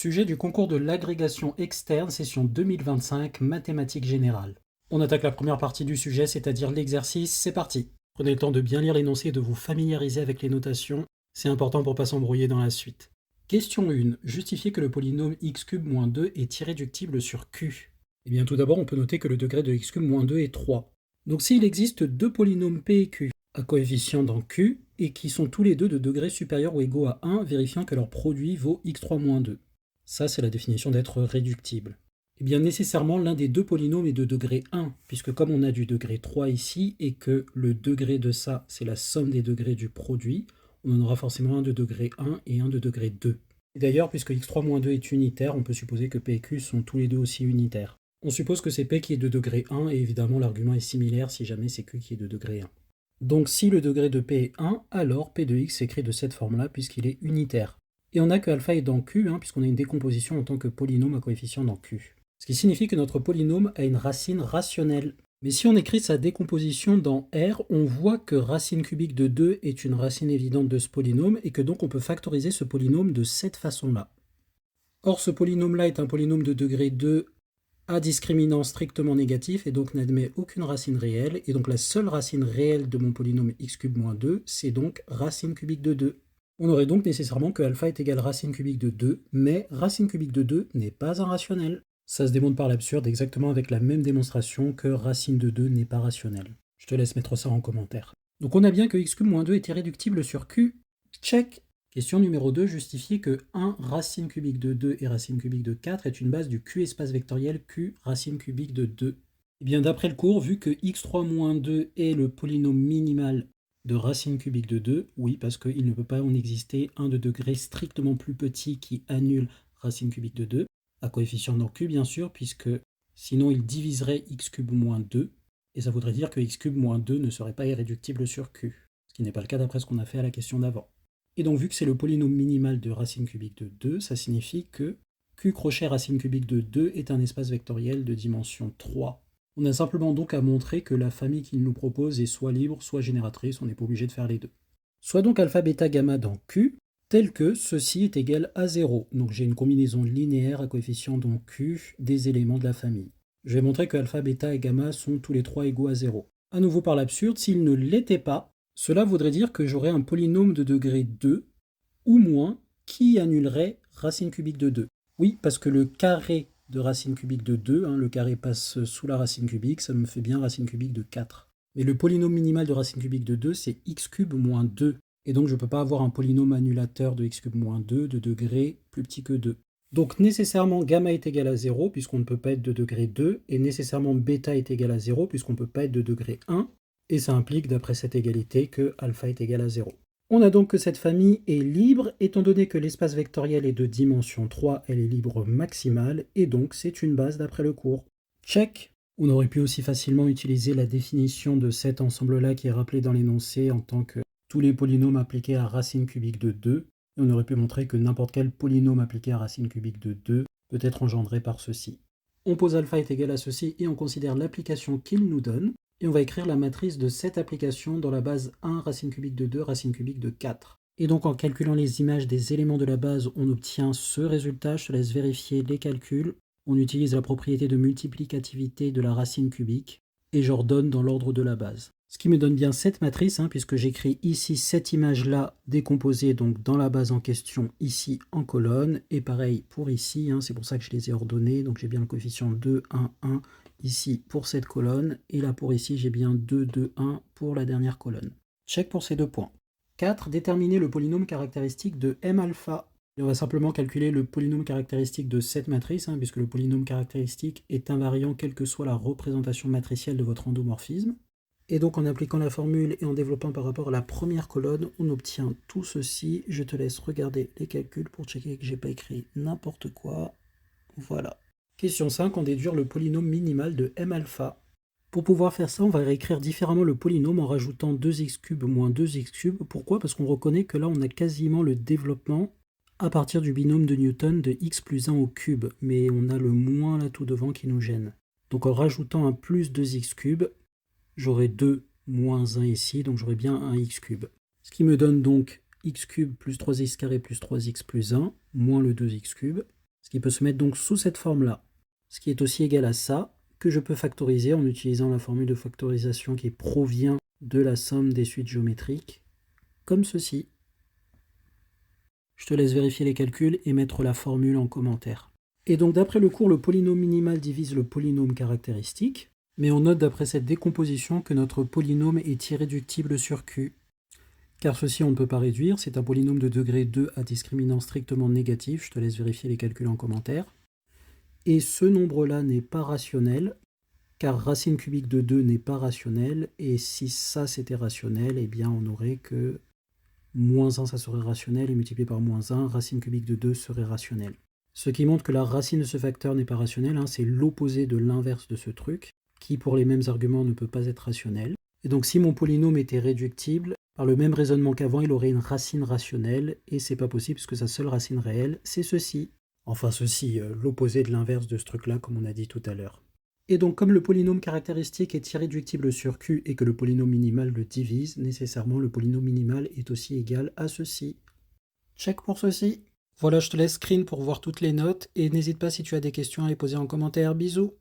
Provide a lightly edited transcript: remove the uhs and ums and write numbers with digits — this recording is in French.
Sujet du concours de l'agrégation externe, session 2025, mathématiques générales. On attaque la première partie du sujet, c'est-à-dire l'exercice, c'est parti. Prenez le temps de bien lire l'énoncé et de vous familiariser avec les notations, c'est important pour ne pas s'embrouiller dans la suite. Question 1. Justifiez que le polynôme x³ moins 2 est irréductible sur q. Eh bien tout d'abord, on peut noter que le degré de x³ moins 2 est 3. Donc s'il existe deux polynômes p et q, à coefficient dans q, et qui sont tous les deux de degré supérieur ou égaux à 1, vérifiant que leur produit vaut x3 moins 2. Ça, c'est la définition d'être réductible. Eh bien, nécessairement, l'un des deux polynômes est de degré 1, puisque comme on a du degré 3 ici, et que le degré de ça, c'est la somme des degrés du produit, on en aura forcément un de degré 1 et un de degré 2. Et d'ailleurs, puisque x3 moins 2 est unitaire, on peut supposer que p et q sont tous les deux aussi unitaires. On suppose que c'est p qui est de degré 1, et évidemment, l'argument est similaire si jamais c'est q qui est de degré 1. Donc si le degré de p est 1, alors p de x s'écrit de cette forme-là, puisqu'il est unitaire. Et on a que alpha est dans Q, puisqu'on a une décomposition en tant que polynôme à coefficient dans Q. Ce qui signifie que notre polynôme a une racine rationnelle. Mais si on écrit sa décomposition dans R, on voit que racine cubique de 2 est une racine évidente de ce polynôme, et que donc on peut factoriser ce polynôme de cette façon-là. Or ce polynôme-là est un polynôme de degré 2 à discriminant strictement négatif, et donc n'admet aucune racine réelle, et donc la seule racine réelle de mon polynôme x³ moins 2, c'est donc racine cubique de 2. On aurait donc nécessairement que alpha est égal à racine cubique de 2, mais racine cubique de 2 n'est pas un rationnel. Ça se démontre par l'absurde exactement avec la même démonstration que racine de 2 n'est pas rationnel. Je te laisse mettre ça en commentaire. Donc on a bien que x³ moins 2 est irréductible sur q. Check. Question numéro 2, justifier que 1 racine cubique de 2 et racine cubique de 4 est une base du q espace vectoriel q racine cubique de 2. Eh bien d'après le cours, vu que x3 moins 2 est le polynôme minimal de racine cubique de 2, oui, parce qu'il ne peut pas en exister un de degré strictement plus petit qui annule racine cubique de 2, à coefficient dans q bien sûr, puisque sinon il diviserait x³ moins 2, et ça voudrait dire que x³ moins 2 ne serait pas irréductible sur q, ce qui n'est pas le cas d'après ce qu'on a fait à la question d'avant. Et donc vu que c'est le polynôme minimal de racine cubique de 2, ça signifie que q crochet racine cubique de 2 est un espace vectoriel de dimension 3. On a simplement donc à montrer que la famille qu'il nous propose est soit libre, soit génératrice, on n'est pas obligé de faire les deux. Soit donc alpha, bêta, gamma dans Q, tel que ceci est égal à 0. Donc j'ai une combinaison linéaire à coefficient dans Q des éléments de la famille. Je vais montrer que alpha, bêta et gamma sont tous les trois égaux à 0. À nouveau par l'absurde, s'ils ne l'étaient pas, cela voudrait dire que j'aurais un polynôme de degré 2 ou moins qui annulerait racine cubique de 2. Oui, parce que le carré de racine cubique de 2, le carré passe sous la racine cubique, ça me fait bien racine cubique de 4. Mais le polynôme minimal de racine cubique de 2, c'est x³ moins 2. Et donc je ne peux pas avoir un polynôme annulateur de x³ moins 2 de degré plus petit que 2. Donc nécessairement gamma est égal à 0 puisqu'on ne peut pas être de degré 2, et nécessairement bêta est égal à 0 puisqu'on ne peut pas être de degré 1, et ça implique d'après cette égalité que alpha est égal à 0. On a donc que cette famille est libre, étant donné que l'espace vectoriel est de dimension 3, elle est libre maximale, et donc c'est une base d'après le cours. Check. On aurait pu aussi facilement utiliser la définition de cet ensemble-là qui est rappelé dans l'énoncé en tant que tous les polynômes appliqués à racine cubique de 2, et on aurait pu montrer que n'importe quel polynôme appliqué à racine cubique de 2 peut être engendré par ceci. On pose alpha est égal à ceci et on considère l'application qu'il nous donne. Et on va écrire la matrice de cette application dans la base 1 racine cubique de 2 racine cubique de 4. Et donc en calculant les images des éléments de la base, on obtient ce résultat. Je te laisse vérifier les calculs. On utilise la propriété de multiplicativité de la racine cubique et j'ordonne dans l'ordre de la base. Ce qui me donne bien cette matrice, puisque j'écris ici cette image-là décomposée donc dans la base en question, ici en colonne, et pareil pour ici, c'est pour ça que je les ai ordonnées, donc j'ai bien le coefficient 2, 1, 1, ici pour cette colonne, et là pour ici j'ai bien 2, 2, 1 pour la dernière colonne. Check pour ces deux points. 4. Déterminer le polynôme caractéristique de M alpha. Et on va simplement calculer le polynôme caractéristique de cette matrice, puisque le polynôme caractéristique est invariant quelle que soit la représentation matricielle de votre endomorphisme. Et donc en appliquant la formule et en développant par rapport à la première colonne, on obtient tout ceci. Je te laisse regarder les calculs pour checker que j'ai pas écrit n'importe quoi. Voilà. Question 5, on déduire le polynôme minimal de M alpha. Pour pouvoir faire ça, on va réécrire différemment le polynôme en rajoutant 2x³ moins 2x³. Pourquoi? Parce qu'on reconnaît que là, on a quasiment le développement à partir du binôme de Newton de x plus 1 au cube. Mais on a le moins là tout devant qui nous gêne. Donc en rajoutant un plus 2x³, j'aurai 2 moins 1 ici, donc j'aurai bien un x³. Ce qui me donne donc x³ plus 3x carré plus 3x plus 1, moins le 2x³. ce qui peut se mettre donc sous cette forme-là, ce qui est aussi égal à ça, que je peux factoriser en utilisant la formule de factorisation qui provient de la somme des suites géométriques, comme ceci. Je te laisse vérifier les calculs et mettre la formule en commentaire. Et donc d'après le cours, le polynôme minimal divise le polynôme caractéristique, mais on note d'après cette décomposition que notre polynôme est irréductible sur Q. Car ceci on ne peut pas réduire, c'est un polynôme de degré 2 à discriminant strictement négatif, je te laisse vérifier les calculs en commentaire. Et ce nombre-là n'est pas rationnel, car racine cubique de 2 n'est pas rationnel, et si ça c'était rationnel, eh bien on aurait que moins 1 ça serait rationnel, et multiplié par moins 1, racine cubique de 2 serait rationnel. Ce qui montre que la racine de ce facteur n'est pas rationnelle, c'est l'opposé de l'inverse de ce truc, qui pour les mêmes arguments ne peut pas être rationnel. Et donc si mon polynôme était réductible, par le même raisonnement qu'avant, il aurait une racine rationnelle, et c'est pas possible puisque sa seule racine réelle, c'est ceci. Enfin ceci, l'opposé de l'inverse de ce truc-là, comme on a dit tout à l'heure. Et donc comme le polynôme caractéristique est irréductible sur Q et que le polynôme minimal le divise, nécessairement le polynôme minimal est aussi égal à ceci. Check pour ceci. Voilà, je te laisse screen pour voir toutes les notes, et n'hésite pas si tu as des questions à les poser en commentaire. Bisous!